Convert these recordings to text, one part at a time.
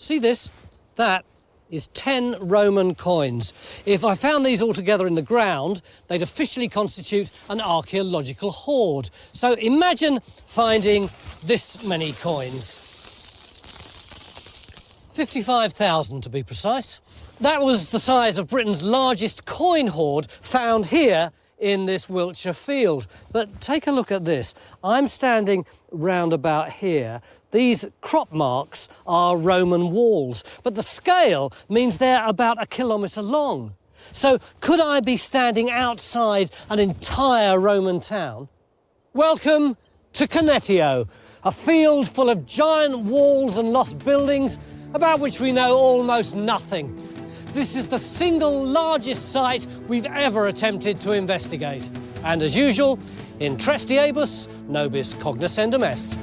See this? That is 10 Roman coins. If I found these all together in the ground, they'd officially constitute an archaeological hoard. So imagine finding this many coins. 55,000 to be precise. That was the size of Britain's largest coin hoard found here in this Wiltshire field. But take a look at this. I'm standing round about here. These crop marks are Roman walls, but the scale means they're about 1 kilometre long. So could I be standing outside an entire Roman town? Welcome to Canetio, a field full of giant walls and lost buildings about which we know almost nothing. This is the single largest site we've ever attempted to investigate. And as usual, in Trestiebus, nobis cognoscendum est.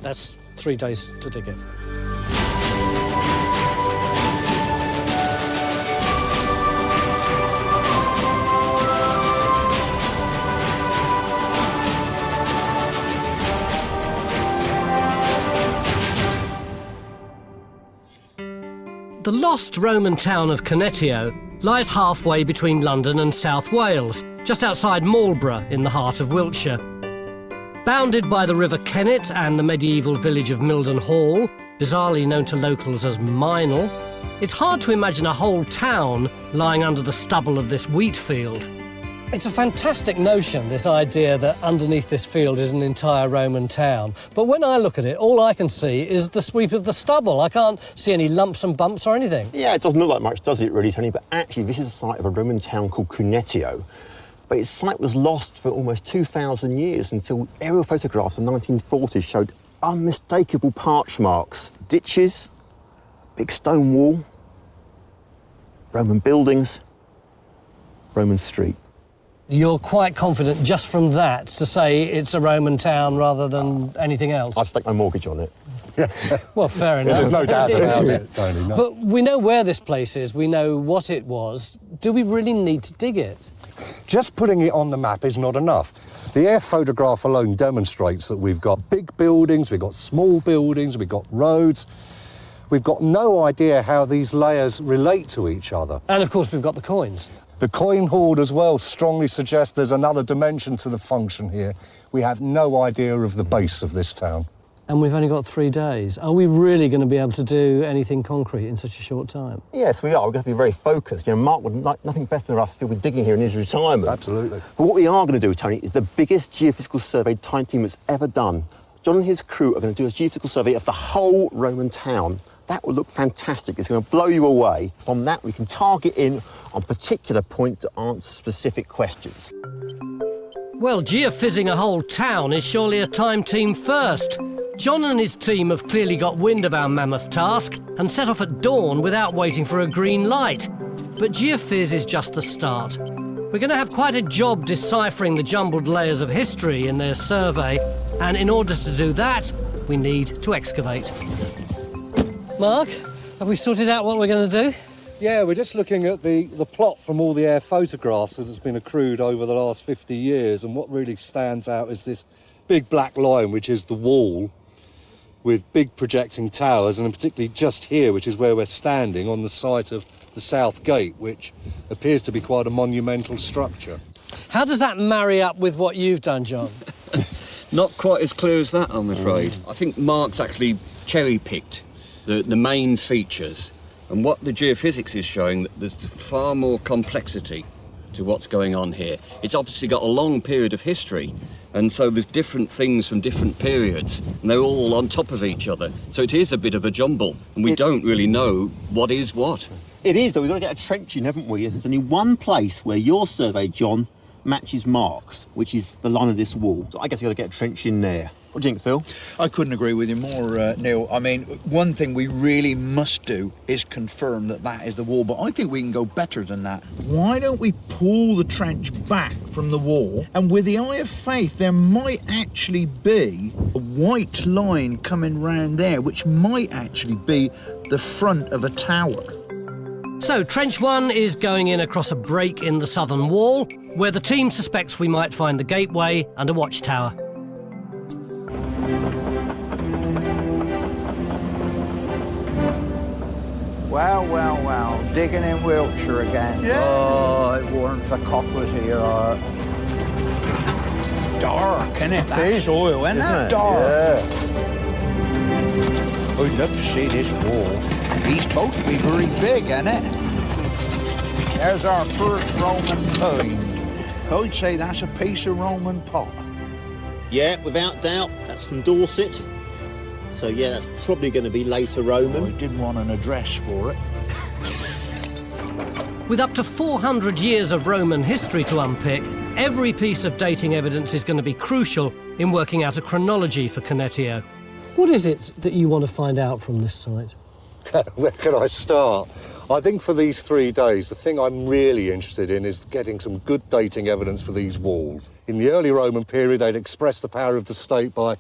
That's 3 days to dig it. The lost Roman town of Canetio lies halfway between London and South Wales, just outside Marlborough in the heart of Wiltshire. Bounded by the River Kennet and the medieval village of Mildenhall, bizarrely known to locals as Minel, it's hard to imagine a whole town lying under the stubble of this wheat field. It's a fantastic notion, this idea that underneath this field is an entire Roman town. But when I look at it, all I can see is the sweep of the stubble. I can't see any lumps and bumps or anything. Yeah, it doesn't look like much, does it, really, Tony? But actually, this is the site of a Roman town called Canetio. But its site was lost for almost 2,000 years until aerial photographs of the 1940s showed unmistakable parch marks. Ditches, big stone wall, Roman buildings, Roman street. You're quite confident just from that to say it's a Roman town rather than anything else? I'd stake my mortgage on it. Well, fair enough. There's no doubt about it, Tony. No. But we know where this place is, we know what it was. Do we really need to dig it? Just putting it on the map is not enough. The air photograph alone demonstrates that we've got big buildings, we've got small buildings, we've got roads. We've got no idea how these layers relate to each other. And of course we've got the coins. The coin hoard as well strongly suggests there's another dimension to the function here. We have no idea of the base of this town. And we've only got 3 days. Are we really going to be able to do anything concrete in such a short time? Yes, we are. We're going to be very focused. You know, Mark would like nothing better than us to be digging here in his retirement. Absolutely. But what we are going to do, Tony, is the biggest geophysical survey time team has ever done. John and his crew are going to do a geophysical survey of the whole Roman town. That will look fantastic. It's going to blow you away. From that, we can target in on particular points to answer specific questions. Well, geophysics a whole town is surely a time team first. John and his team have clearly got wind of our mammoth task and set off at dawn without waiting for a green light. But geophys is just the start. We're going to have quite a job deciphering the jumbled layers of history in their survey, and in order to do that, we need to excavate. Mark, have we sorted out what we're going to do? Yeah, we're just looking at the plot from all the air photographs that has been accrued over the last 50 years, and what really stands out is this big black line, which is the wall, with big projecting towers, and particularly just here, which is where we're standing, on the site of the South Gate, which appears to be quite a monumental structure. How does that marry up with what you've done, John? Not quite as clear as that, I'm afraid. I think Mark's actually cherry-picked the main features, and what the geophysics is showing, that there's far more complexity to what's going on here. It's obviously got a long period of history, and so there's different things from different periods, and they're all on top of each other. So it is a bit of a jumble, and we don't really know what is what. It is, though. We've got to get a trench in, haven't we? There's only one place where your survey, John, matches Mark's, which is the line of this wall. So I guess you've got to get a trench in there. What do you think, Phil? I couldn't agree with you more, Neil. I mean, one thing we really must do is confirm that that is the wall, but I think we can go better than that. Why don't we pull the trench back from the wall, and with the eye of faith, there might actually be a white line coming round there, which might actually be the front of a tower. So, Trench 1 is going in across a break in the southern wall, where the team suspects we might find the gateway and a watchtower. Well, well, well. Digging in Wiltshire again. Yeah. Oh, it weren't for coppers here. Dark, innit? That is, soil, isn't that it? dark? Yeah. I'd love to see this wall. He's supposed to be very big, isn't it? There's our first Roman find. I'd say that's a piece of Roman pot. Yeah, without doubt, that's from Dorset. So yeah, that's probably going to be later Roman. I didn't want an address for it. With up to 400 years of Roman history to unpick, every piece of dating evidence is going to be crucial in working out a chronology for Canetio. What is it that you want to find out from this site? Where can I start? I think for these 3 days, the thing I'm really interested in is getting some good dating evidence for these walls. In the early Roman period, they'd expressed the power of the state by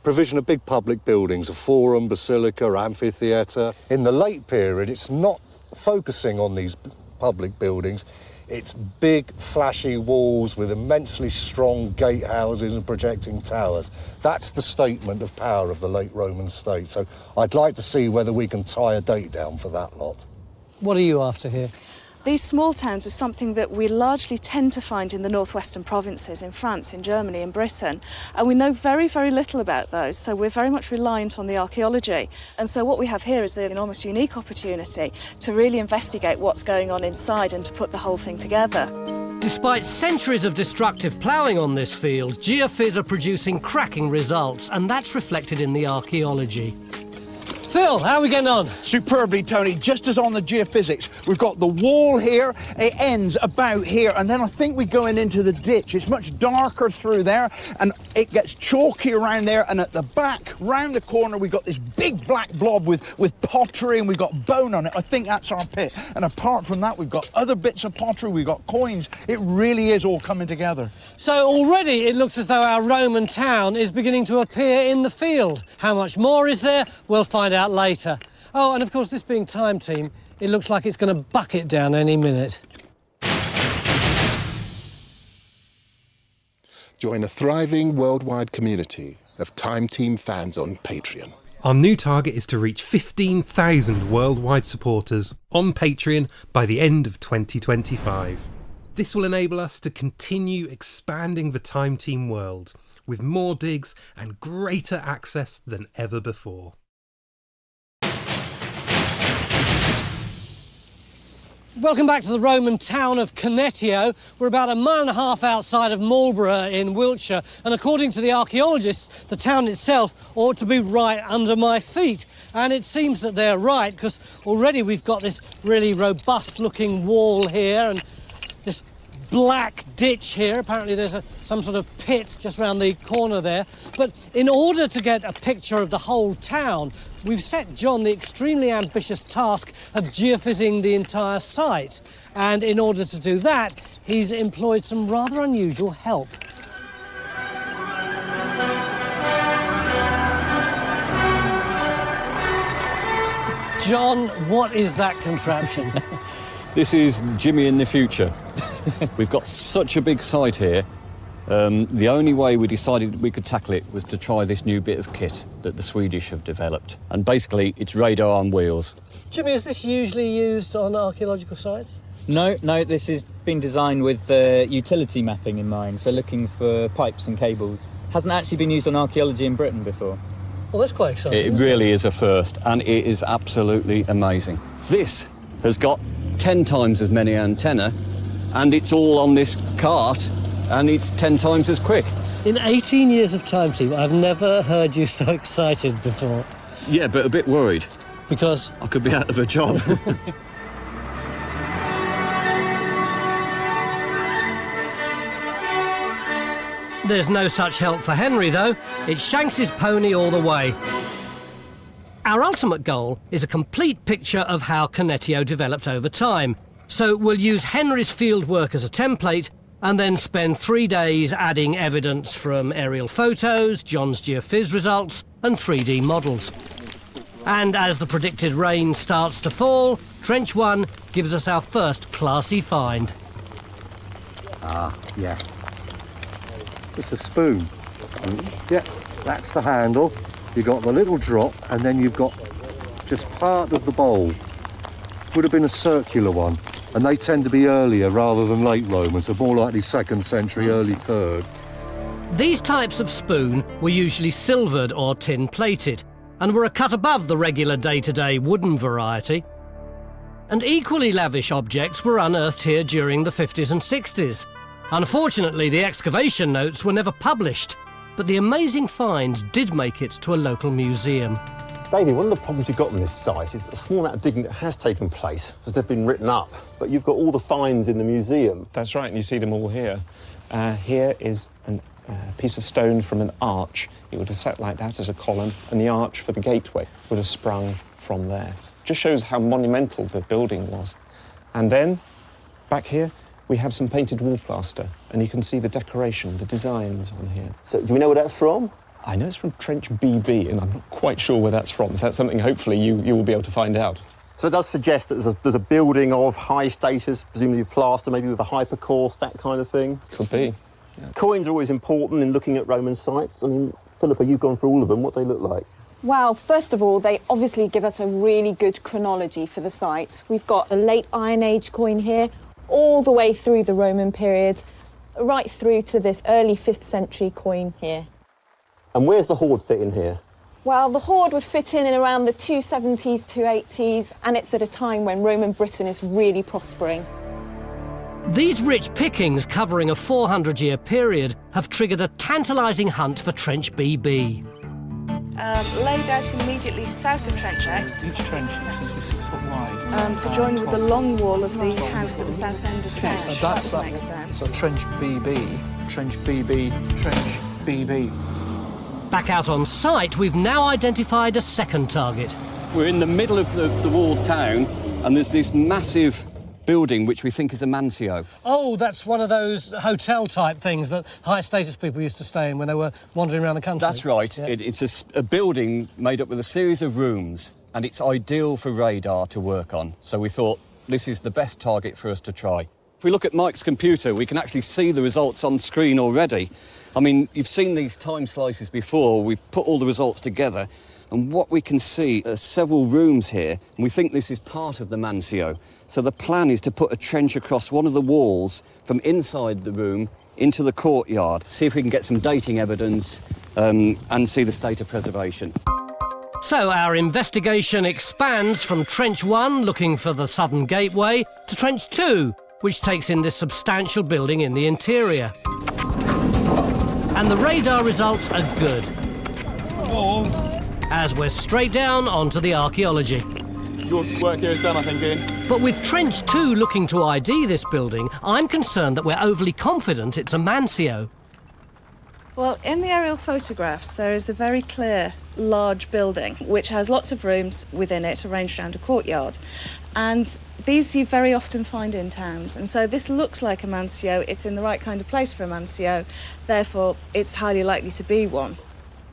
provision of big public buildings, a forum, basilica, amphitheatre. In the late period, it's not focusing on these public buildings. It's big, flashy walls with immensely strong gatehouses and projecting towers. That's the statement of power of the late Roman state. So I'd like to see whether we can tie a date down for that lot. What are you after here? These small towns are something that we largely tend to find in the northwestern provinces, in France, in Germany, in Britain. And we know very, very little about those, so we're very much reliant on the archaeology. And so what we have here is an almost unique opportunity to really investigate what's going on inside and to put the whole thing together. Despite centuries of destructive ploughing on this field, Geophys are producing cracking results, and that's reflected in the archaeology. Phil, how are we getting on? Superbly, Tony. Just as on the geophysics, we've got the wall here, it ends about here, and then I think we're going into the ditch. It's much darker through there, and it gets chalky around there, and at the back, round the corner, we've got this big black blob with pottery, and we've got bone on it. I think that's our pit. And apart from that, we've got other bits of pottery, we've got coins. It really is all coming together. So already it looks as though our Roman town is beginning to appear in the field. How much more is there? We'll find out later. Oh, and of course, this being time team, it looks like it's going to bucket down any minute. Join a thriving worldwide community of Time Team fans on Patreon. Our new target is to reach 15,000 worldwide supporters on Patreon by the end of 2025. This will enable us to continue expanding the Time Team world with more digs and greater access than ever before. Welcome back to the Roman town of Canetio. We're about 1.5 miles outside of Marlborough in Wiltshire, and according to the archaeologists, the town itself ought to be right under my feet. And it seems that they're right, because already we've got this really robust-looking wall here and this black ditch here. Apparently there's some sort of pit just round the corner there. But in order to get a picture of the whole town, we've set John the extremely ambitious task of geophysing the entire site. And in order to do that, he's employed some rather unusual help. John, what is that contraption? This is Jimmy in the future. We've got such a big site here. The only way we decided we could tackle it was to try this new bit of kit that the Swedish have developed. And basically, it's radar on wheels. Jimmy, is this usually used on archaeological sites? No, this has been designed with utility mapping in mind, so looking for pipes and cables. Hasn't actually been used on archaeology in Britain before. Well, that's quite exciting. It really is a first, and it is absolutely amazing. This has got 10 times as many antennae, and it's all on this cart, and it's 10 times as quick. In 18 years of Time Team, I've never heard you so excited before. Yeah, but a bit worried. Because? I could be out of a job. There's no such help for Henry, though. It's Shanks's pony all the way. Our ultimate goal is a complete picture of how Canetio developed over time. So we'll use Henry's field work as a template and then spend 3 days adding evidence from aerial photos, John's geophys results and 3D models. And as the predicted rain starts to fall, Trench 1 gives us our first classy find. Ah, yeah. It's a spoon. Yeah, that's the handle. You've got the little drop, and then you've got just part of the bowl. would have been a circular one, and they tend to be earlier rather than late Roman, so more likely 2nd century, early 3rd. These types of spoon were usually silvered or tin-plated and were a cut above the regular day-to-day wooden variety. And equally lavish objects were unearthed here during the 50s and 60s. Unfortunately, the excavation notes were never published, but the amazing finds did make it to a local museum. Davey, one of the problems we've got on this site is a small amount of digging that has taken place, as they've been written up. But you've got all the finds in the museum. That's right, and you see them all here. Here is a piece of stone from an arch. It would have sat like that as a column, and the arch for the gateway would have sprung from there. Just shows how monumental the building was. And then, back here, we have some painted wall plaster, and you can see the decoration, the designs on here. So do we know where that's from? I know it's from Trench BB, and I'm not quite sure where that's from. So that's something hopefully you will be able to find out. So it does suggest that there's a building of high status, presumably plaster, maybe with a hypercourse, that kind of thing. Could be. Yeah. Coins are always important in looking at Roman sites. I mean, Philippa, you've gone through all of them. What do they look like? Well, first of all, they obviously give us a really good chronology for the site. We've got a late Iron Age coin here, all the way through the Roman period, right through to this early 5th century coin here. And where's the hoard fit in here? Well, the hoard would fit in around the 270s, 280s, and it's at a time when Roman Britain is really prospering. These rich pickings covering a 400-year period have triggered a tantalising hunt for Trench BB. Laid out immediately south of Trench X to Each trench seems to be 6 foot wide. to join with the long wall of the house at the south end of Trench. That's That makes sense. So Trench BB, Trench BB, Trench BB. Back out on site, we've now identified a second target. We're in the middle of the walled town, and there's this massive building which we think is a mansio. Oh, that's one of those hotel-type things that high-status people used to stay in when they were wandering around the country. That's right. Yeah. It's a building made up with a series of rooms, and it's ideal for radar to work on. So we thought this is the best target for us to try. If we look at Mike's computer, we can actually see the results on screen already. I mean, you've seen these time slices before. We've put all the results together, and what we can see are several rooms here, and we think this is part of the mansio. So the plan is to put a trench across one of the walls from inside the room into the courtyard, see if we can get some dating evidence and see the state of preservation. So our investigation expands from Trench 1, looking for the southern gateway, to Trench 2, which takes in this substantial building in the interior. And the radar results are good, as we're straight down onto the archaeology. Your work here is done, I think, Ian. But with Trench 2 looking to ID this building, I'm concerned that we're overly confident it's a mansio. Well, in the aerial photographs, there is a very clear, large building which has lots of rooms within it arranged around a courtyard. And these you very often find in towns. And so this looks like a mansio. It's in the right kind of place for a mansio. Therefore, it's highly likely to be one.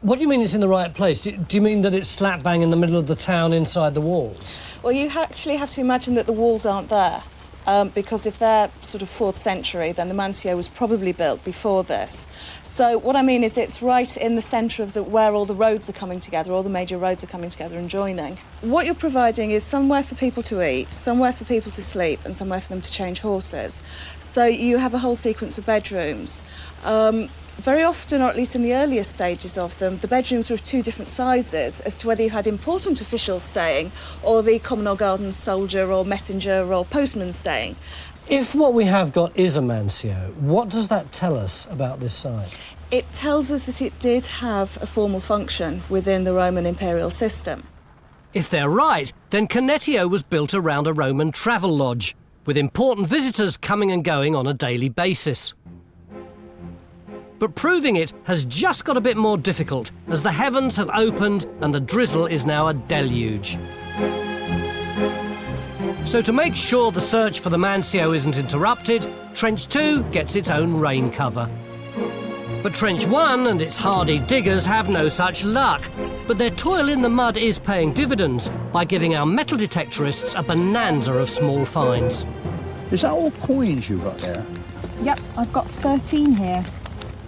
What do you mean it's in the right place? Do you mean that it's slap bang in the middle of the town inside the walls? Well, you actually have to imagine that the walls aren't there. Because if they're sort of 4th century, then the mansio was probably built before this. So what I mean is it's right in the centre of where all the roads are coming together, all the major roads are coming together and joining. What you're providing is somewhere for people to eat, somewhere for people to sleep, and somewhere for them to change horses. So you have a whole sequence of bedrooms. Very often, or at least in the earlier stages of them, the bedrooms were of 2 different sizes as to whether you had important officials staying or the common or garden soldier or messenger or postman staying. If what we have got is a mansio, what does that tell us about this site? It tells us that it did have a formal function within the Roman imperial system. If they're right, then Canetio was built around a Roman travel lodge, with important visitors coming and going on a daily basis. But proving it has just got a bit more difficult, as the heavens have opened and the drizzle is now a deluge. So to make sure the search for the mansio isn't interrupted, Trench 2 gets its own rain cover. But Trench 1 and its hardy diggers have no such luck. But their toil in the mud is paying dividends by giving our metal detectorists a bonanza of small finds. Is that all coins you got there? Yep, I've got 13 here.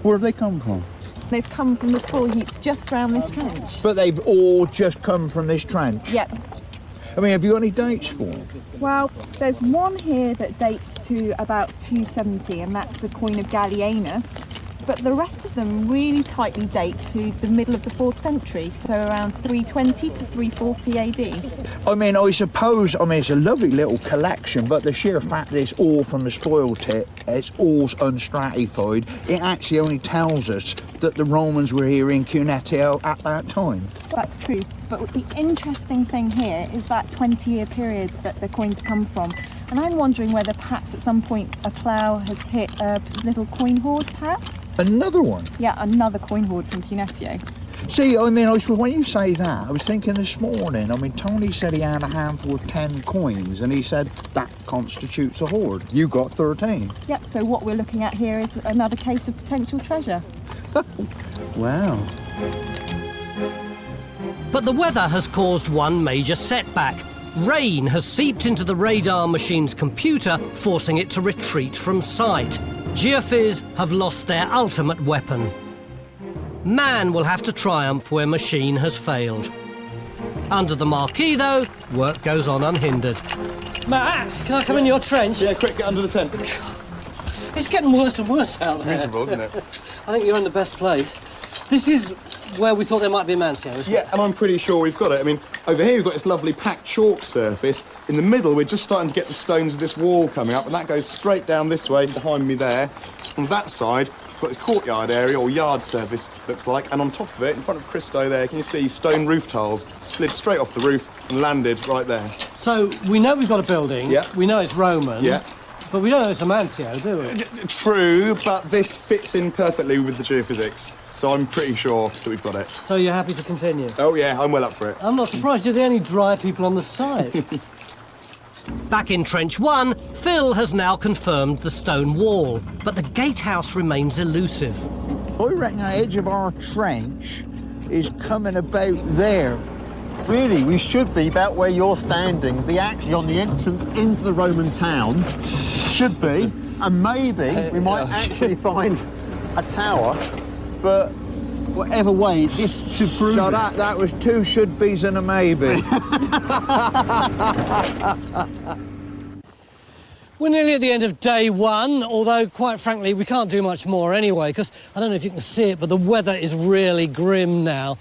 Where have they come from? They've come from the straw heaps just round this trench. But they've all just come from this trench? Yep. I mean, have you got any dates for them? Well, there's one here that dates to about 270, and that's a coin of Gallienus. But the rest of them really tightly date to the middle of the 4th century, so around 320 to 340 AD. I mean, I suppose, it's a lovely little collection, but the sheer fact that it's all from the spoil tip, it's all unstratified, it actually only tells us that the Romans were here in Cunetio at that time. That's true, but the interesting thing here is that 20-year period that the coins come from. And I'm wondering whether perhaps at some point a plough has hit a little coin hoard, perhaps? Another one? Yeah, another coin hoard from Cunetio. See, when you say that, I was thinking this morning, Tony said he had a handful of 10 coins, and he said that constitutes a hoard. You got 13. Yeah, so what we're looking at here is another case of potential treasure. Wow. But the weather has caused one major setback. Rain has seeped into the radar machine's computer, forcing it to retreat from sight. Geophys have lost their ultimate weapon. Man will have to triumph where machine has failed. Under the marquee, though, work goes on unhindered. Matt, can I come in your trench? Yeah, quick, get under the tent. It's getting worse and worse out there. It's miserable, isn't it? I think you're in the best place. This is where we thought there might be a mansio, isn't it? Yeah, and I'm pretty sure we've got it. Over here we've got this lovely packed chalk surface. In the middle, we're just starting to get the stones of this wall coming up, and that goes straight down this way, behind me there. On that side, we've got this courtyard area, or yard surface, looks like, and on top of it, in front of Christo there, can you see stone roof tiles slid straight off the roof and landed right there. So, we know we've got a building. Yeah. We know it's Roman. Yeah. But we don't know it's a mansio, do we? True, but this fits in perfectly with the geophysics, so I'm pretty sure that we've got it. So you're happy to continue? Oh yeah, I'm well up for it. I'm not surprised you're the only dry people on the site. Back in Trench 1, Phil has now confirmed the stone wall, but the gatehouse remains elusive. I reckon the edge of our trench is coming about there. Really, we should be about where you're standing, actually on the entrance into the Roman town. Should be, and maybe we might actually find a tower, but whatever way, this should prove So it. that was 2 should-bes and a maybe. We're nearly at the end of day 1, although, quite frankly, we can't do much more anyway, because I don't know if you can see it, but the weather is really grim now.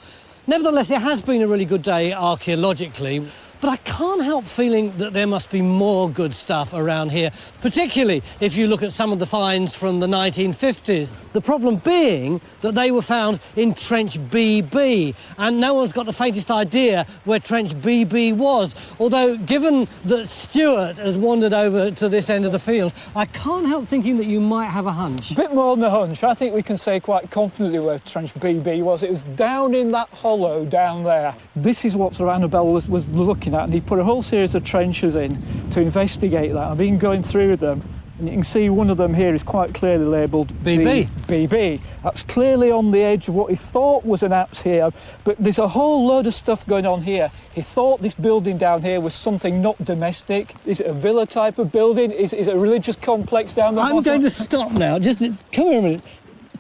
Nevertheless, it has been a really good day archaeologically, but I can't help feeling that there must be more good stuff around here, particularly if you look at some of the finds from the 1950s. The problem being that they were found in Trench BB, and no one's got the faintest idea where Trench BB was. Although, given that Stuart has wandered over to this end of the field, I can't help thinking that you might have a hunch. A bit more than a hunch. I think we can say quite confidently where Trench BB was. It was down in that hollow down there. This is what Sir Annabelle was looking at, and he put a whole series of trenches in to investigate that. I've been going through them, and you can see one of them here is quite clearly labelled BB. BB. That's clearly on the edge of what he thought was an apse here, but there's a whole load of stuff going on here. He thought this building down here was something not domestic. Is it a villa type of building? Is it a religious complex down the bottom? I'm going to stop now. Just come here a minute.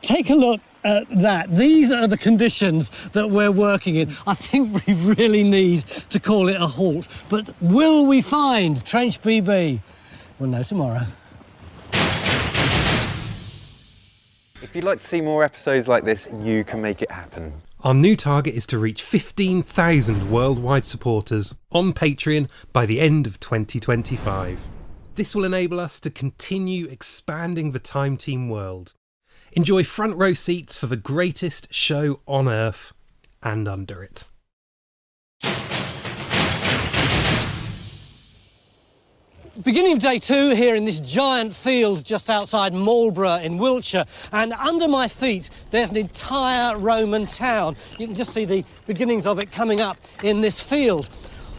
Take a look at that. These are the conditions that we're working in. I think we really need to call it a halt. But will we find Trench BB? We'll know tomorrow. If you'd like to see more episodes like this, you can make it happen. Our new target is to reach 15,000 worldwide supporters on Patreon by the end of 2025. This will enable us to continue expanding the Time Team world. Enjoy front row seats for the greatest show on Earth and under it. Beginning of day 2 here in this giant field just outside Marlborough in Wiltshire, and under my feet there's an entire Roman town. You can just see the beginnings of it coming up in this field.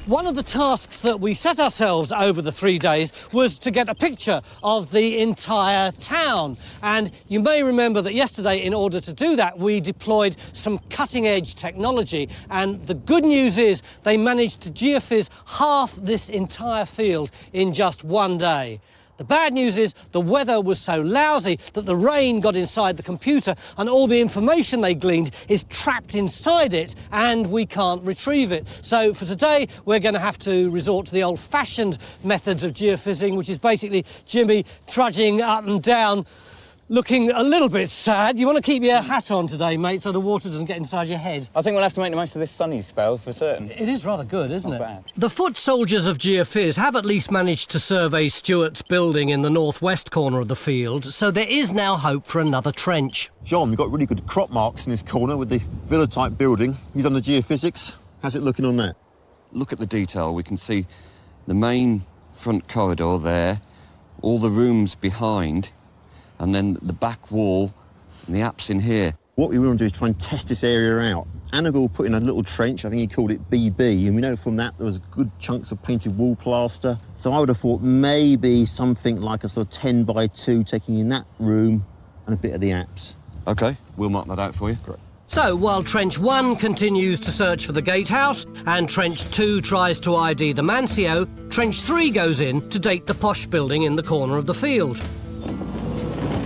One of the tasks that we set ourselves over the 3 days was to get a picture of the entire town. And you may remember that yesterday, in order to do that, we deployed some cutting-edge technology. And the good news is they managed to geophys half this entire field in just 1 day. The bad news is the weather was so lousy that the rain got inside the computer and all the information they gleaned is trapped inside it and we can't retrieve it. So for today, we're going to have to resort to the old-fashioned methods of geophysics, which is basically Jimmy trudging up and down, looking a little bit sad. You want to keep your hat on today, mate, so the water doesn't get inside your head. I think we'll have to make the most of this sunny spell for certain. It is rather good, isn't it? Not bad. The foot soldiers of Geophys have at least managed to survey Stuart's building in the northwest corner of the field, so there is now hope for another trench. John, we've got really good crop marks in this corner with the villa-type building. You've done the geophysics. How's it looking on that? Look at the detail. We can see the main front corridor there, all the rooms behind, and then the back wall and the apse in here. What we want to do is try and test this area out. Annabelle put in a little trench, I think he called it BB, and we know from that there was good chunks of painted wall plaster. So I would have thought maybe something like a sort of 10 by 2 taking in that room and a bit of the apse. OK, we'll mark that out for you. Great. So, while Trench 1 continues to search for the gatehouse and Trench 2 tries to ID the mansio, Trench 3 goes in to date the posh building in the corner of the field.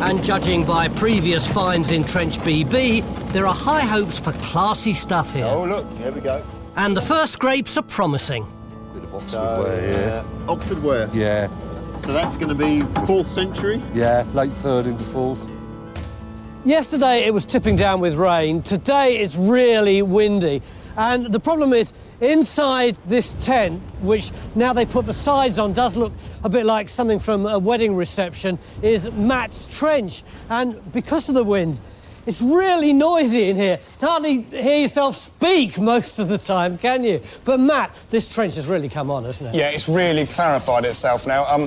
And judging by previous finds in Trench BB, there are high hopes for classy stuff here. Oh, look, here we go. And the first scrapes are promising. Bit of Oxford ware, yeah. Oxford ware? Yeah. So that's going to be 4th century? Yeah, late 3rd into 4th. Yesterday it was tipping down with rain. Today it's really windy. And the problem is, inside this tent, which now they put the sides on, does look a bit like something from a wedding reception, is Matt's trench. And because of the wind, it's really noisy in here. Hardly hear yourself speak most of the time, can you? But Matt, this trench has really come on, hasn't it? Yeah, it's really clarified itself now. I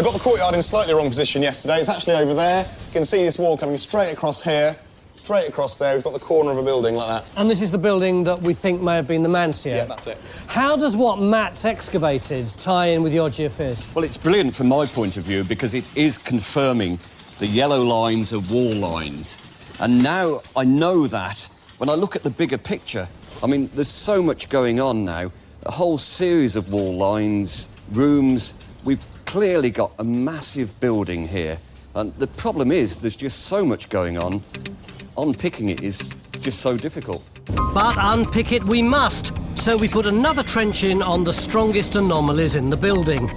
got the courtyard in slightly wrong position yesterday. It's actually over there. You can see this wall coming straight across here, straight across there. We've got the corner of a building like that. And this is the building that we think may have been the mansio? Yeah, that's it. How does what Matt's excavated tie in with your geophys? Well, it's brilliant from my point of view because it is confirming the yellow lines are wall lines. And now I know that when I look at the bigger picture, I mean, there's so much going on now. A whole series of wall lines, rooms. We've clearly got a massive building here. And the problem is there's just so much going on. Unpicking it is just so difficult. But unpick it we must. So we put another trench in on the strongest anomalies in the building.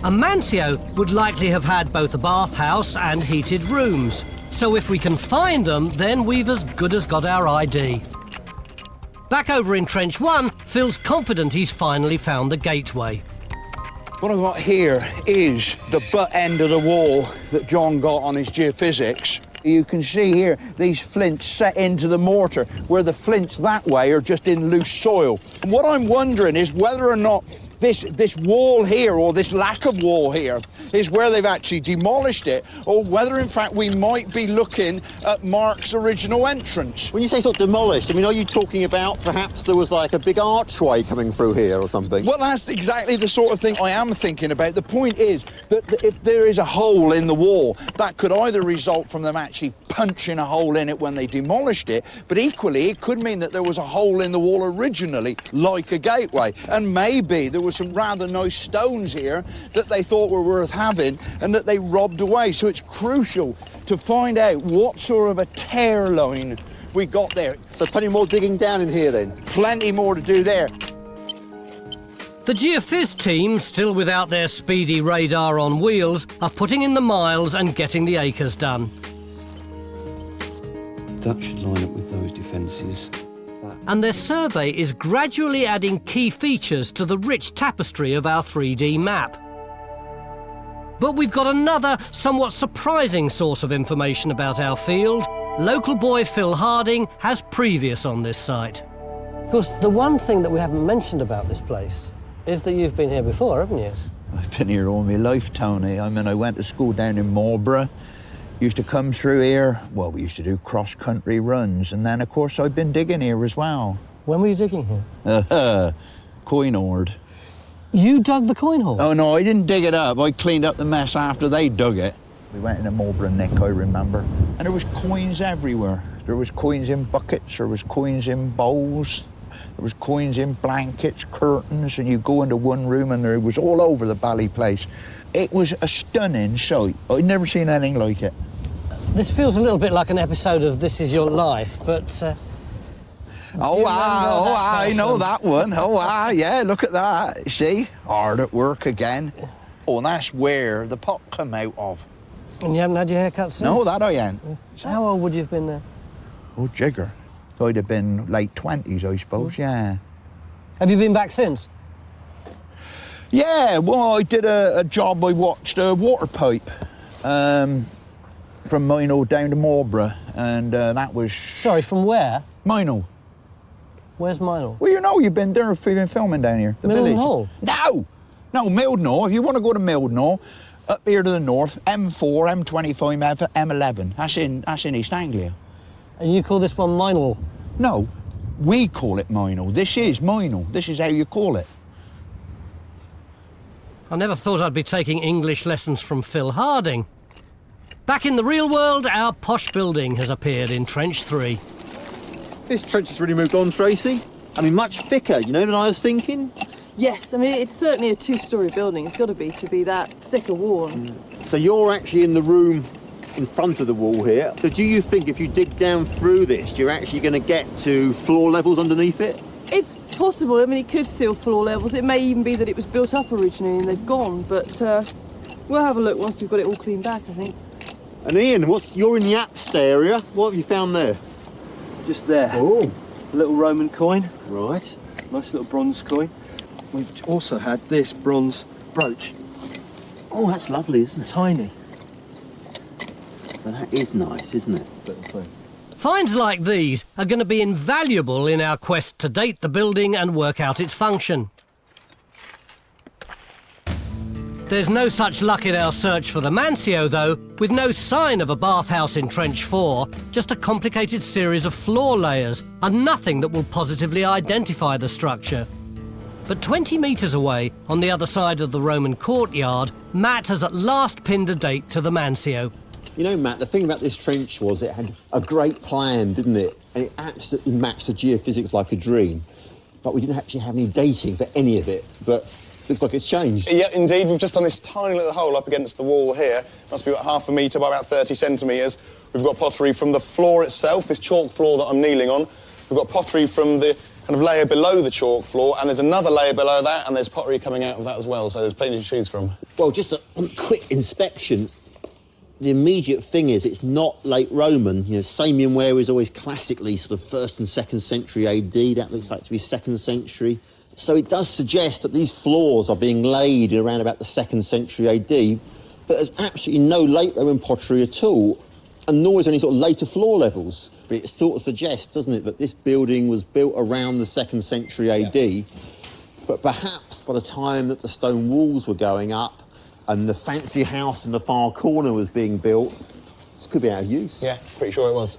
A mansio would likely have had both a bathhouse and heated rooms. So if we can find them, then we've as good as got our ID. Back over in Trench 1, Phil's confident he's finally found the gateway. What I've got here is the butt end of the wall that John got on his geophysics. You can see here these flints set into the mortar, where the flints that way are just in loose soil. And what I'm wondering is whether or not this wall here, or this lack of wall here, is where they've actually demolished it, or whether in fact we might be looking at Mark's original entrance. When you say sort of demolished, I mean, are you talking about perhaps there was like a big archway coming through here or something? Well, that's exactly the sort of thing I am thinking about. The point is that if there is a hole in the wall, that could either result from them actually punching a hole in it when they demolished it, but equally it could mean that there was a hole in the wall originally, like a gateway, and maybe there was some rather nice stones here that they thought were worth having and that they robbed away. So it's crucial to find out what sort of a tear line we got there. So plenty more digging down in here then? Plenty more to do there. The Geophys team, still without their speedy radar on wheels, are putting in the miles and getting the acres done. That should line up with those defences. And their survey is gradually adding key features to the rich tapestry of our 3D map. But we've got another, somewhat surprising source of information about our field. Local boy Phil Harding has previous on this site. Of course, the one thing that we haven't mentioned about this place is that you've been here before, haven't you? I've been here all my life, Tony. I mean, I went to school down in Marlborough. Used to come through here. Well, we used to do cross-country runs, and then, of course, I've been digging here as well. When were you digging here? Coin hoard. You dug the coin hole? Oh, no, I didn't dig it up. I cleaned up the mess after they dug it. We went in a Marlborough Nick, I remember, and there was coins everywhere. There was coins in buckets, there was coins in bowls, there was coins in blankets, curtains, and you go into one room and there was all over the bally place. It was a stunning sight. I'd never seen anything like it. This feels a little bit like an episode of This Is Your Life, but... I know that one. Yeah, look at that. See? Hard at work again. Oh, and that's where the pot come out of. And you haven't had your hair cut since? No, that I ain't. How old would you have been there? Oh, jigger. I'd have been late 20s, I suppose, yeah. Have you been back since? Yeah, well, I did a job. I watched a water pipe from Mino down to Marlborough, and that was... Sorry, from where? Mino. Where's Mino? Well, you know, you've been there, we've been filming down here. The Mildenhall? No! No, Mildenhall. If you want to go to Mildenhall, up here to the north, M4, M25, M11. That's in East Anglia. And you call this one Mino? No, we call it Mino. This is Mino. This is how you call it. I never thought I'd be taking English lessons from Phil Harding. Back in the real world, our posh building has appeared in Trench 3. This trench has really moved on, Tracy. I mean, much thicker, you know, than I was thinking. Yes, I mean, it's certainly a two-storey building. It's got to be that thicker wall. So you're actually in the room in front of the wall here. So do you think if you dig down through this, you're actually going to get to floor levels underneath it? It's possible. I mean, it could seal floor levels. It may even be that it was built up originally and they've gone, but we'll have a look once we've got it all cleaned back, I think. And Ian, you're in the Apst area. What have you found there? Just there. Oh. A little Roman coin. Right. Nice little bronze coin. We've also had this bronze brooch. Oh, that's lovely, isn't it? Tiny. Well, that is nice, isn't it? Finds like these are going to be invaluable in our quest to date the building and work out its function. There's no such luck in our search for the mansio, though, with no sign of a bathhouse in Trench 4, just a complicated series of floor layers and nothing that will positively identify the structure. But 20 metres away, on the other side of the Roman courtyard, Matt has at last pinned a date to the mansio. You know, Matt, the thing about this trench was it had a great plan, didn't it? And it absolutely matched the geophysics like a dream. But we didn't actually have any dating for any of it. But looks like it's changed. Yeah, indeed. We've just done this tiny little hole up against the wall here. Must be about half a metre by about 30 centimetres. We've got pottery from the floor itself, this chalk floor that I'm kneeling on. We've got pottery from the kind of layer below the chalk floor, and there's another layer below that, and there's pottery coming out of that as well, so there's plenty to choose from. Well, just on quick inspection, the immediate thing is it's not late Roman. You know, Samian ware is always classically sort of 1st and 2nd century AD. That looks like to be 2nd century. So it does suggest that these floors are being laid around about the 2nd century AD, but there's absolutely no late Roman pottery at all, and nor is there any sort of later floor levels. But it sort of suggests, doesn't it, that this building was built around the 2nd century AD, but perhaps by the time that the stone walls were going up and the fancy house in the far corner was being built, this could be out of use. Yeah, pretty sure it was.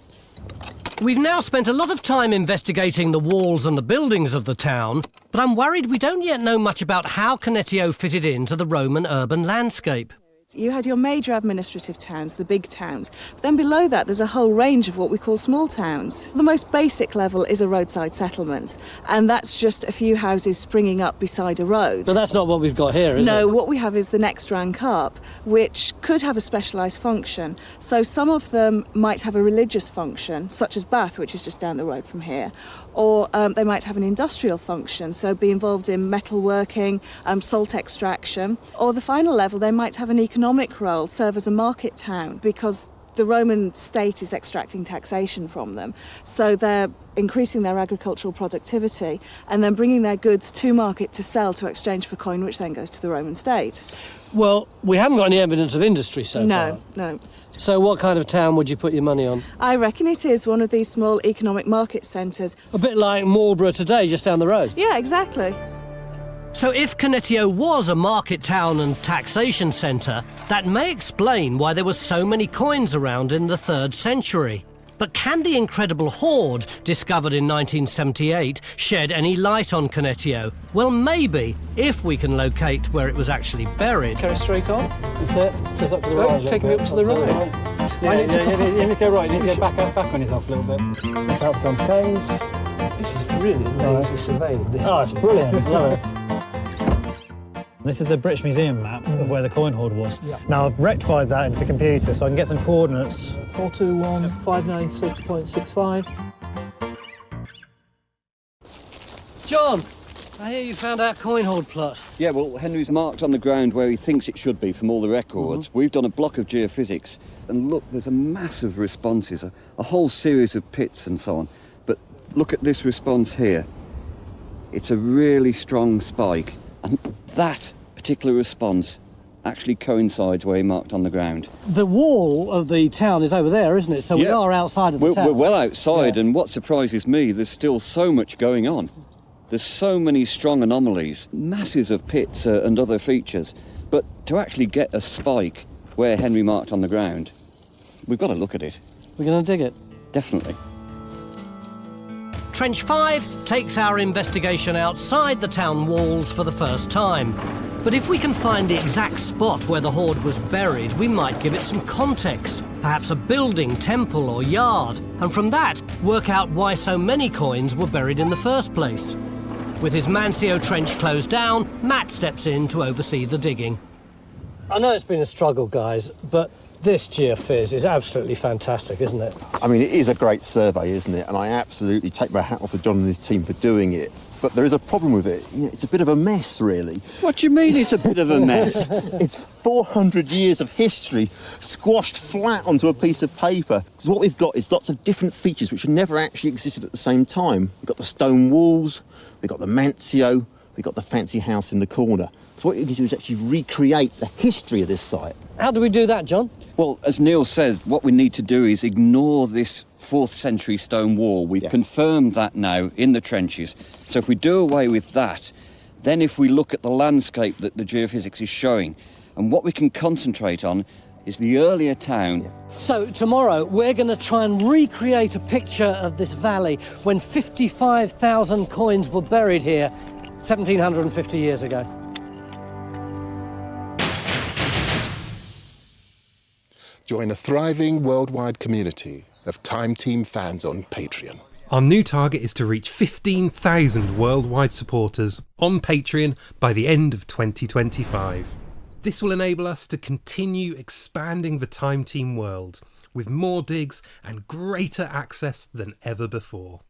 We've now spent a lot of time investigating the walls and the buildings of the town, but I'm worried we don't yet know much about how Cannettio fitted into the Roman urban landscape. You had your major administrative towns, the big towns. But then below that, there's a whole range of what we call small towns. The most basic level is a roadside settlement, and that's just a few houses springing up beside a road. But that's not what we've got here, is it? No, what we have is the next rank up, which could have a specialised function. So some of them might have a religious function, such as Bath, which is just down the road from here, or they might have an industrial function, so be involved in metalworking, salt extraction, or the final level, they might have an economic role, serve as a market town, because the Roman state is extracting taxation from them. So they're increasing their agricultural productivity and then bringing their goods to market to sell to exchange for coin, which then goes to the Roman state. Well, we haven't got any evidence of industry so far. No. So what kind of town would you put your money on? I reckon it is one of these small economic market centres. A bit like Marlborough today, just down the road. Yeah, exactly. So if Cannettio was a market town and taxation centre, that may explain why there were so many coins around in the 3rd century. But can the incredible hoard, discovered in 1978, shed any light on Cannettio? Well, maybe, if we can locate where it was actually buried. Carry straight on. That's it. It's just up to the right. Take me up to the right. You need to go right. You need to go back on yourself a little bit. That's how it comes canes. This is really nice to survey. Oh, it's brilliant. Love it. This is the British Museum map of where the coin hoard was. Now I've rectified that into the computer so I can get some coordinates. 421,596.65. John, I hear you found our coin hoard plot. Yeah, well, Henry's marked on the ground where he thinks it should be from all the records. We've done a block of geophysics, and look, there's a massive responses, a whole series of pits and so on. But look at this response here. It's a really strong spike, and that particular response actually coincides where he marked on the ground. The wall of the town is over there, isn't it? So we are outside of the town. We're well outside, and what surprises me, there's still so much going on. There's so many strong anomalies, masses of pits and other features. But to actually get a spike where Henry marked on the ground, we've got to look at it. We're going to dig it? Definitely. Trench 5 takes our investigation outside the town walls for the first time. But if we can find the exact spot where the hoard was buried, we might give it some context. Perhaps a building, temple or yard. And from that, work out why so many coins were buried in the first place. With his mansio trench closed down, Matt steps in to oversee the digging. I know it's been a struggle, guys, but this geophys is absolutely fantastic, isn't it? I mean, it is a great survey, isn't it? And I absolutely take my hat off to John and his team for doing it. But there is a problem with it. You know, it's a bit of a mess, really. What do you mean it's a bit of a mess? It's 400 years of history squashed flat onto a piece of paper. Because what we've got is lots of different features which have never actually existed at the same time. We've got the stone walls, we've got the mansio, we've got the fancy house in the corner. So what you can do is actually recreate the history of this site. How do we do that, John? Well, as Neil says, what we need to do is ignore this 4th century stone wall. We've confirmed that now in the trenches. So if we do away with that, then if we look at the landscape that the geophysics is showing, and what we can concentrate on is the earlier town. So tomorrow we're going to try and recreate a picture of this valley when 55,000 coins were buried here 1,750 years ago. Join a thriving worldwide community of Time Team fans on Patreon. Our new target is to reach 15,000 worldwide supporters on Patreon by the end of 2025. This will enable us to continue expanding the Time Team world with more digs and greater access than ever before.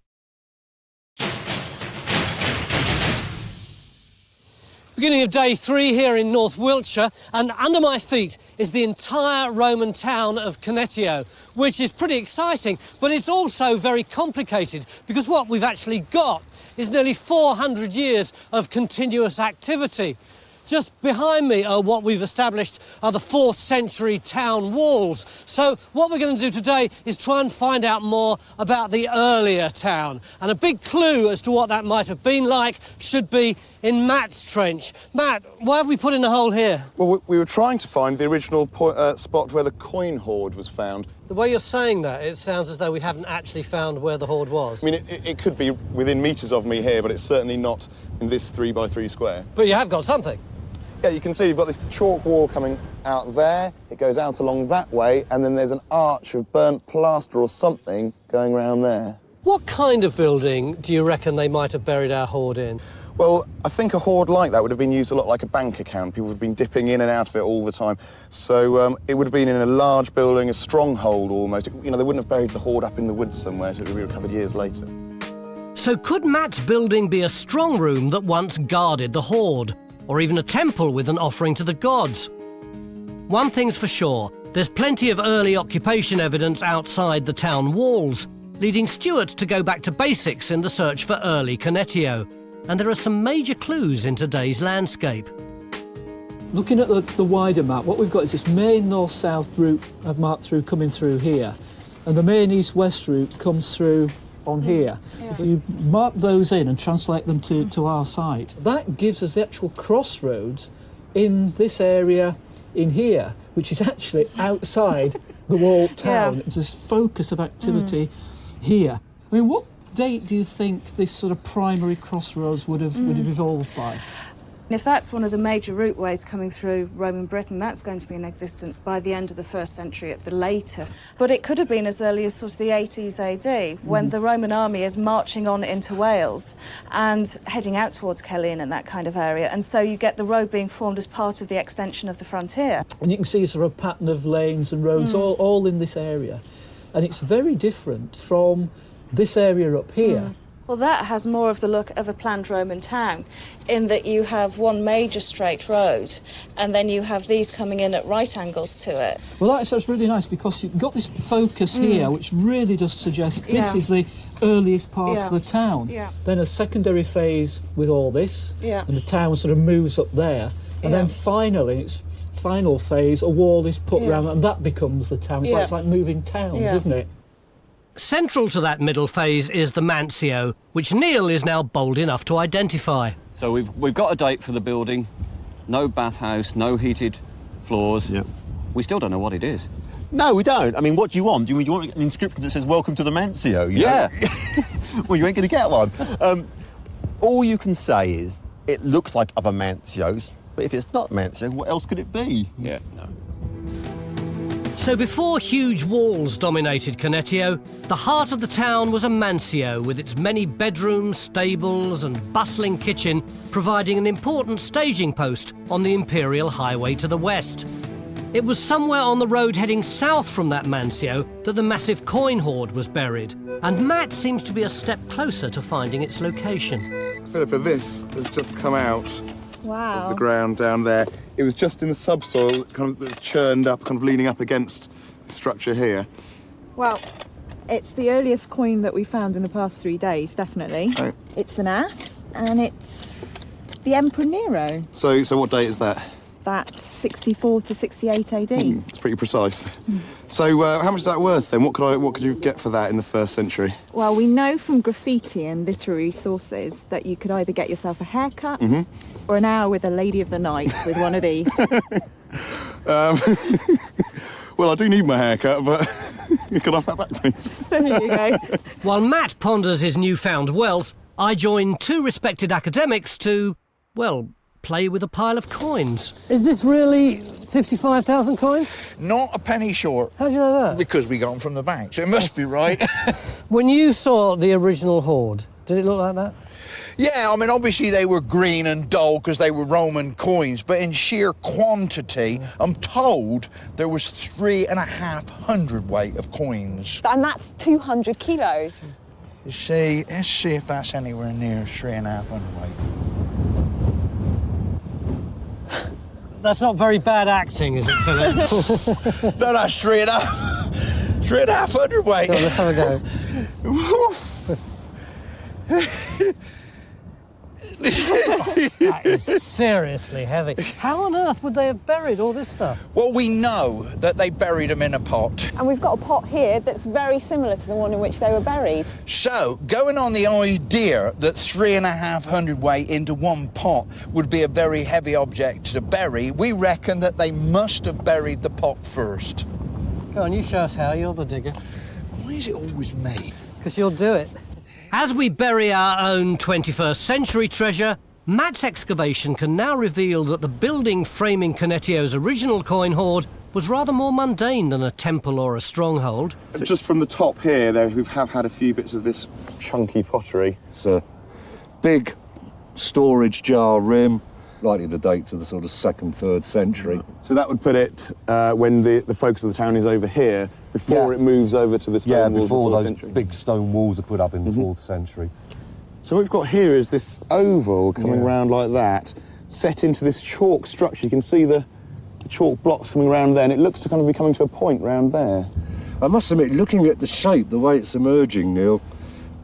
Beginning of day 3 here in North Wiltshire, and under my feet is the entire Roman town of Canetio, which is pretty exciting, but it's also very complicated because what we've actually got is nearly 400 years of continuous activity. Just behind me are what we've established are the 4th century town walls. So what we're going to do today is try and find out more about the earlier town. And a big clue as to what that might have been like should be in Matt's trench. Matt, why have we put in a hole here? Well, we were trying to find the original spot where the coin hoard was found. The way you're saying that, it sounds as though we haven't actually found where the hoard was. I mean, it could be within metres of me here, but it's certainly not in this 3x3 square. But you have got something. Yeah, you can see you've got this chalk wall coming out there, it goes out along that way, and then there's an arch of burnt plaster or something going around there. What kind of building do you reckon they might have buried our hoard in? Well, I think a hoard like that would have been used a lot like a bank account. People would have been dipping in and out of it all the time. So it would have been in a large building, a stronghold almost. You know, they wouldn't have buried the hoard up in the woods somewhere, so it would be recovered years later. So could Matt's building be a strong room that once guarded the hoard? Or even a temple with an offering to the gods? One thing's for sure, there's plenty of early occupation evidence outside the town walls, leading Stuart to go back to basics in the search for early Canetio. And there are some major clues in today's landscape. Looking at the wider map, what we've got is this main north-south route I've marked through coming through here, and the main east-west route comes through on here. Yeah. If you mark those in and translate them to our site, that gives us the actual crossroads in this area in here, which is actually outside the walled town. Yeah. It's this focus of activity here. I mean, what date do you think this sort of primary crossroads would have evolved by? If that's one of the major routeways coming through Roman Britain, that's going to be in existence by the end of the 1st century at the latest. But it could have been as early as sort of the 80s AD, when the Roman army is marching on into Wales and heading out towards Caerleon and that kind of area. And so you get the road being formed as part of the extension of the frontier. And you can see sort of a pattern of lanes and roads all in this area. And it's very different from this area up here. Well, that has more of the look of a planned Roman town, in that you have one major straight road, and then you have these coming in at right angles to it. Well, that's really nice, because you've got this focus here, which really does suggest this is the earliest part of the town. Then a secondary phase with all this, and the town sort of moves up there. And then finally, its final phase, a wall is put around, and that becomes the town. It's like moving towns, isn't it? Central to that middle phase is the mansio, which Neil is now bold enough to identify. So we've got a date for the building. No bathhouse, no heated floors. We still don't know what it is. No, we don't. I mean, what do you want? Do you want an inscription that says "Welcome to the Mansio"? You know? Well, you ain't going to get one. All you can say is it looks like other mansios, but if it's not Mansio, what else could it be? Yeah, no. So before huge walls dominated Canetio, the heart of the town was a mansio with its many bedrooms, stables and bustling kitchen, providing an important staging post on the imperial highway to the west. It was somewhere on the road heading south from that mansio that the massive coin hoard was buried, and Matt seems to be a step closer to finding its location. Philippa, this has just come out Wow. of the ground down there. It was just in the subsoil, kind of churned up, kind of leaning up against the structure here. Well, it's the earliest coin that we found in the past 3 days, definitely. Oh. It's an ass, and it's the Emperor Nero. So what date is that? That's 64 to 68 AD. It's pretty precise. So how much is that worth then? What could you get for that in the 1st century? Well, we know from graffiti and literary sources that you could either get yourself a haircut or an hour with a lady of the night with one of these. Well, I do need my haircut, but you can have that back, please. There you go. While Matt ponders his newfound wealth, I join two respected academics to, well, play with a pile of coins. Is this really 55,000 coins? Not a penny short. How do you know that? Because we got them from the bank, so it must be right. When you saw the original hoard, did it look like that? Yeah, I mean, obviously they were green and dull because they were Roman coins, but in sheer quantity, I'm told there was 3,500 weight of coins. And that's 200 kilos. You see, let's see if that's anywhere near 3,500 weight. That's not very bad acting, is it, Philip? No, that's 3,500 weight. Go on, let's have a go. That is seriously heavy. How on earth would they have buried all this stuff? Well, we know that they buried them in a pot. And we've got a pot here that's very similar to the one in which they were buried. So, going on the idea that 3,500 weight into one pot would be a very heavy object to bury, we reckon that they must have buried the pot first. Go on, you show us how. You're the digger. Why is it always me? Because you'll do it. As we bury our own 21st century treasure, Matt's excavation can now reveal that the building framing Canetio's original coin hoard was rather more mundane than a temple or a stronghold. Just from the top here, we have had a few bits of this chunky pottery. It's a big storage jar rim, likely to date to the sort of 2nd, 3rd century. So that would put it when the focus of the town is over here, before it moves over to the stone walls before of the 4th those century. big stone walls are put up in the 4th century. So what we've got here is this oval coming round like that, set into this chalk structure. You can see the chalk blocks coming around there, and it looks to kind of be coming to a point round there. I must admit, looking at the shape, the way it's emerging, Neil,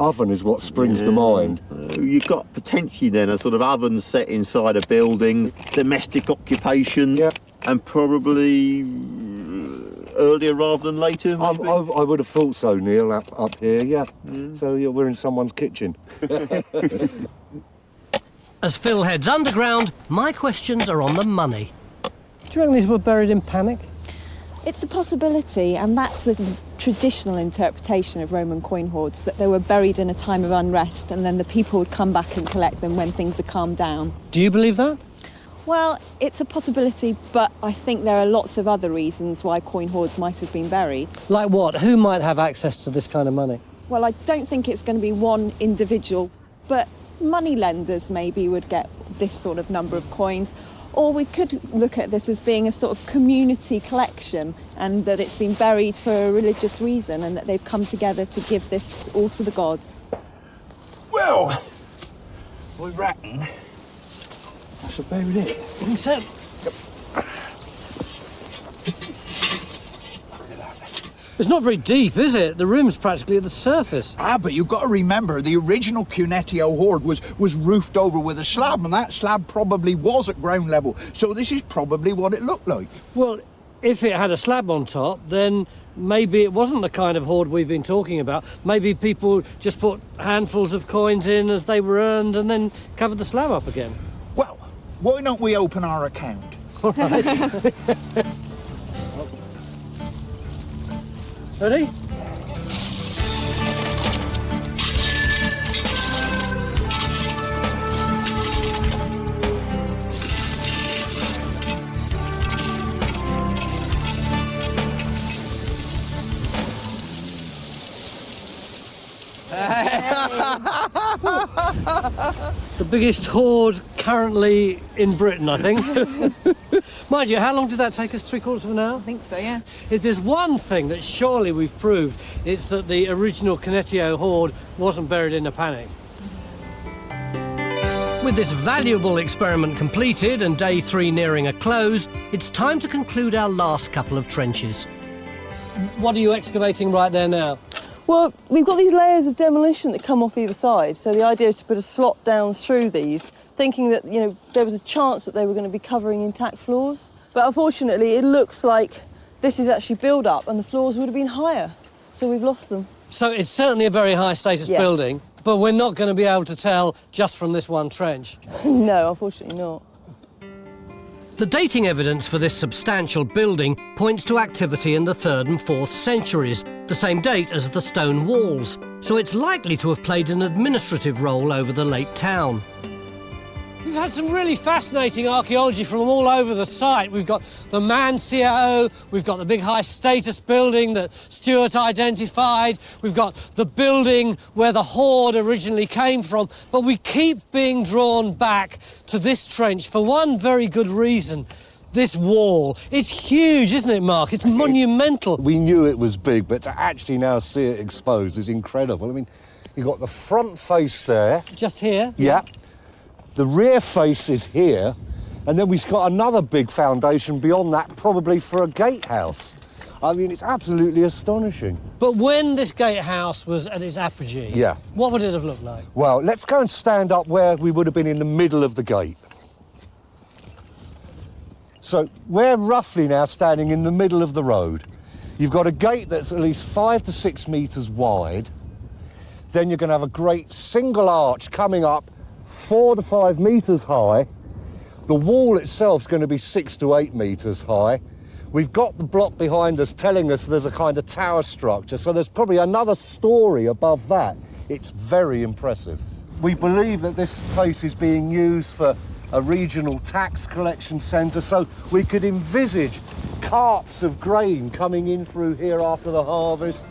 oven is what springs to mind. You've got potentially then a sort of oven set inside a building, domestic occupation, and probably earlier rather than later, maybe? I would have thought so, Neil, up here, yeah. So we're in someone's kitchen. As Phil heads underground, my questions are on the money. Do you reckon these were buried in panic? It's a possibility, and that's the traditional interpretation of Roman coin hoards, that they were buried in a time of unrest and then the people would come back and collect them when things had calmed down. Do you believe that? Well, it's a possibility, but I think there are lots of other reasons why coin hoards might have been buried. Like what? Who might have access to this kind of money? Well, I don't think it's going to be one individual, but money lenders maybe would get this sort of number of coins. Or we could look at this as being a sort of community collection, and that it's been buried for a religious reason and that they've come together to give this all to the gods. Well, we reckon that's about it. I think so. It's not very deep, is it? The room's practically at the surface. But you've got to remember, the original Cunetio hoard was roofed over with a slab, and that slab probably was at ground level. So this is probably what it looked like. Well, if it had a slab on top, then maybe it wasn't the kind of hoard we've been talking about. Maybe people just put handfuls of coins in as they were earned and then covered the slab up again. Well, why don't we open our account? All right. Ready? The biggest hoard currently in Britain, I think. Mind you, how long did that take us? 3/4 of an hour? I think so, yeah. If there's one thing that surely we've proved, it's that the original Cunetio hoard wasn't buried in a panic. With this valuable experiment completed and day 3 nearing a close, it's time to conclude our last couple of trenches. What are you excavating right there now? Well, we've got these layers of demolition that come off either side, so the idea is to put a slot down through these, thinking that, you know, there was a chance that they were going to be covering intact floors. But unfortunately, it looks like this is actually build-up and the floors would have been higher, so we've lost them. So it's certainly a very high-status building, but we're not going to be able to tell just from this one trench. No, unfortunately not. The dating evidence for this substantial building points to activity in the 3rd and 4th centuries, the same date as the stone walls, so it's likely to have played an administrative role over the late town. We've had some really fascinating archaeology from all over the site. We've got the mansio, we've got the big high-status building that Stuart identified, we've got the building where the hoard originally came from, but we keep being drawn back to this trench for one very good reason. This wall. It's huge, isn't it, Mark? It's monumental. We knew it was big, but to actually now see it exposed is incredible. I mean, you've got the front face there. Just here? Yeah. The rear face is here, and then we've got another big foundation beyond that, probably for a gatehouse. I mean, it's absolutely astonishing. But when this gatehouse was at its apogee, what would it have looked like? Well, let's go and stand up where we would have been in the middle of the gate. So we're roughly now standing in the middle of the road. You've got a gate that's at least 5 to 6 metres wide. Then you're going to have a great single arch coming up 4 to 5 metres high. The wall itself is going to be 6 to 8 metres high. We've got the block behind us telling us there's a kind of tower structure, so there's probably another storey above that. It's very impressive. We believe that this place is being used for a regional tax collection centre, so we could envisage carts of grain coming in through here after the harvest.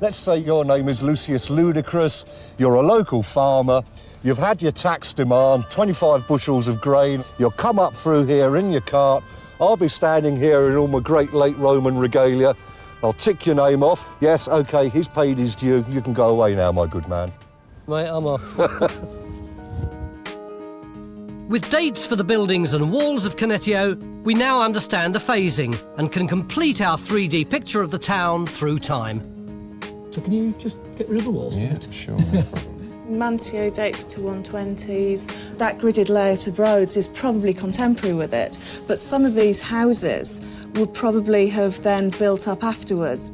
Let's say your name is Lucius Ludicrous, you're a local farmer, you've had your tax demand, 25 bushels of grain, you'll come up through here in your cart, I'll be standing here in all my great late Roman regalia, I'll tick your name off, yes, OK, he's paid his due, you can go away now, my good man. Mate, I'm off. With dates for the buildings and walls of Cunetio, we now understand the phasing and can complete our 3D picture of the town through time. So can you just get rid of the walls? Yeah, sure. Mansio dates to 120s. That gridded layout of roads is probably contemporary with it, but some of these houses would probably have then built up afterwards.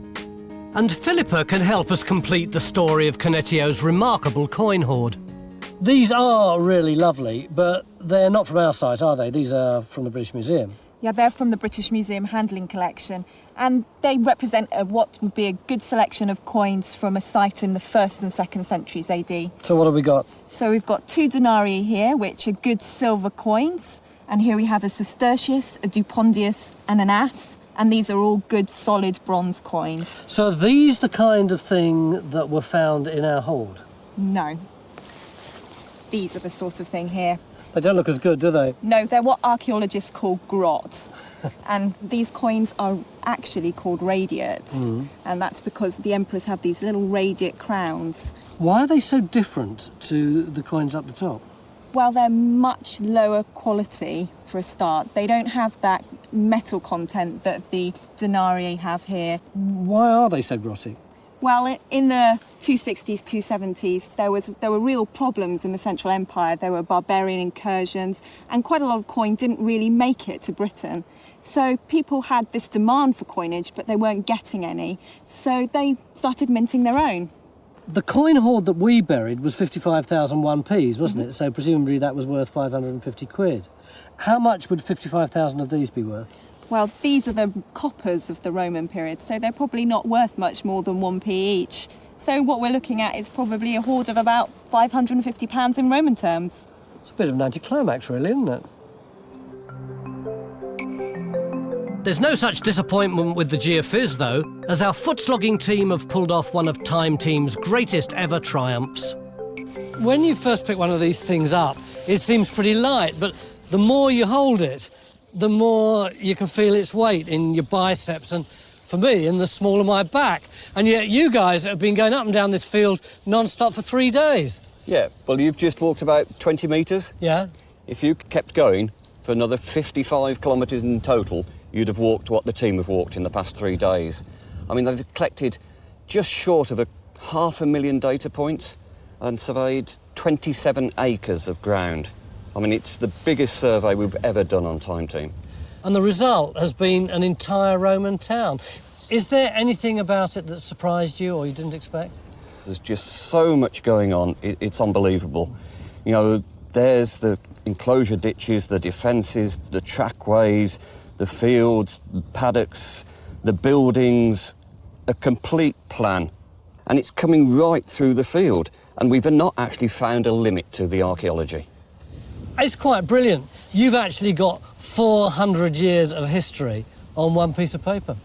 And Philippa can help us complete the story of Cunetio's remarkable coin hoard. These are really lovely, but they're not from our site, are they? These are from the British Museum. Yeah, they're from the British Museum Handling Collection, And they represent what would be a good selection of coins from a site in the 1st and 2nd centuries AD. So what have we got? So we've got 2 denarii here, which are good silver coins. And here we have a sestertius, a dupondius, and an as. And these are all good, solid bronze coins. So are these the kind of thing that were found in our hoard? No. These are the sort of thing here. They don't look as good, do they? No, they're what archaeologists call grot. And these coins are actually called radiates. And that's because the emperors have these little radiate crowns. Why are they so different to the coins up the top? Well, they're much lower quality for a start. They don't have that metal content that the denarii have here. Why are they so grotty? Well, in the 260s, 270s, there were real problems in the Central Empire. There were barbarian incursions, and quite a lot of coin didn't really make it to Britain. So people had this demand for coinage, but they weren't getting any. So they started minting their own. The coin hoard that we buried was 55,000 1p's, wasn't it? So presumably that was worth 550 quid. How much would 55,000 of these be worth? Well, these are the coppers of the Roman period, so they're probably not worth much more than 1p each. So what we're looking at is probably a hoard of about £550 in Roman terms. It's a bit of an anticlimax, really, isn't it? There's no such disappointment with the Geophys, though, as our foot-slogging team have pulled off one of Time Team's greatest ever triumphs. When you first pick one of these things up, it seems pretty light, but the more you hold it, the more you can feel its weight in your biceps and, for me, in the small of my back. And yet you guys have been going up and down this field non-stop for 3 days. Yeah, well, you've just walked about 20 metres. Yeah. If you kept going for another 55 kilometres in total, you'd have walked what the team have walked in the past 3 days. I mean, they've collected just short of 500,000 data points and surveyed 27 acres of ground. I mean, it's the biggest survey we've ever done on Time Team. And the result has been an entire Roman town. Is there anything about it that surprised you or you didn't expect? There's just so much going on, it's unbelievable. You know, there's the enclosure ditches, the defences, the trackways, the fields, the paddocks, the buildings, a complete plan. And it's coming right through the field, and we've not actually found a limit to the archaeology. It's quite brilliant. You've actually got 400 years of history on one piece of paper.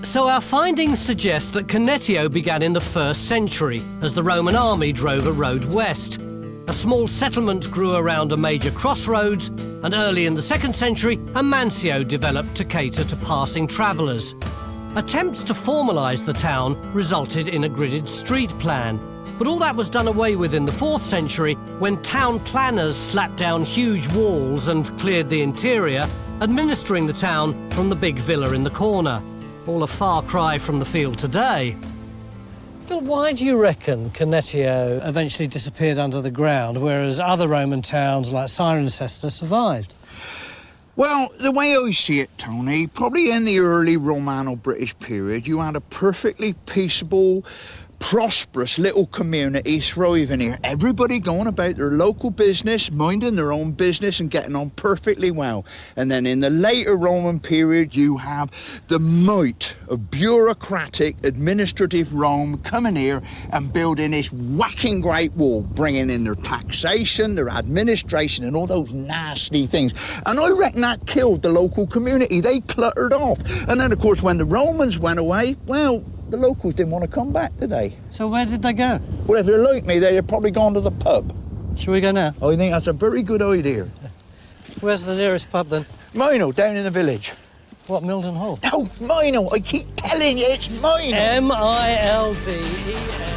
So our findings suggest that Connetio began in the 1st century as the Roman army drove a road west. A small settlement grew around a major crossroads, and early in the 2nd century, a mansio developed to cater to passing travellers. Attempts to formalise the town resulted in a gridded street plan, but all that was done away with in the 4th century when town planners slapped down huge walls and cleared the interior, administering the town from the big villa in the corner. All a far cry from the field today. Phil, why do you reckon Connetio eventually disappeared under the ground, whereas other Roman towns like Cirencester survived? Well, the way I see it, Tony, probably in the early Romano-British period, you had a perfectly peaceable, prosperous little community thriving here. Everybody going about their local business, minding their own business and getting on perfectly well. And then in the later Roman period, you have the might of bureaucratic, administrative Rome coming here and building this whacking great wall, bringing in their taxation, their administration and all those nasty things. And I reckon that killed the local community. They cluttered off. And then, of course, when the Romans went away, well, the locals didn't want to come back, did they? So where did they go? Well, if they're like me, they'd have probably gone to the pub. Shall we go now? I think that's a very good idea. Where's the nearest pub, then? Mino, down in the village. What, Mildenhall? No, Mino, I keep telling you, it's Mino. M-I-L-D-E-N.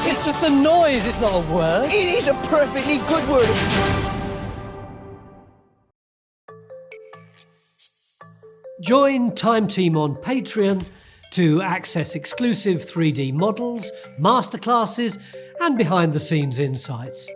It's just a noise, it's not a word. It is a perfectly good word. Join Time Team on Patreon to access exclusive 3D models, masterclasses, and behind-the-scenes insights.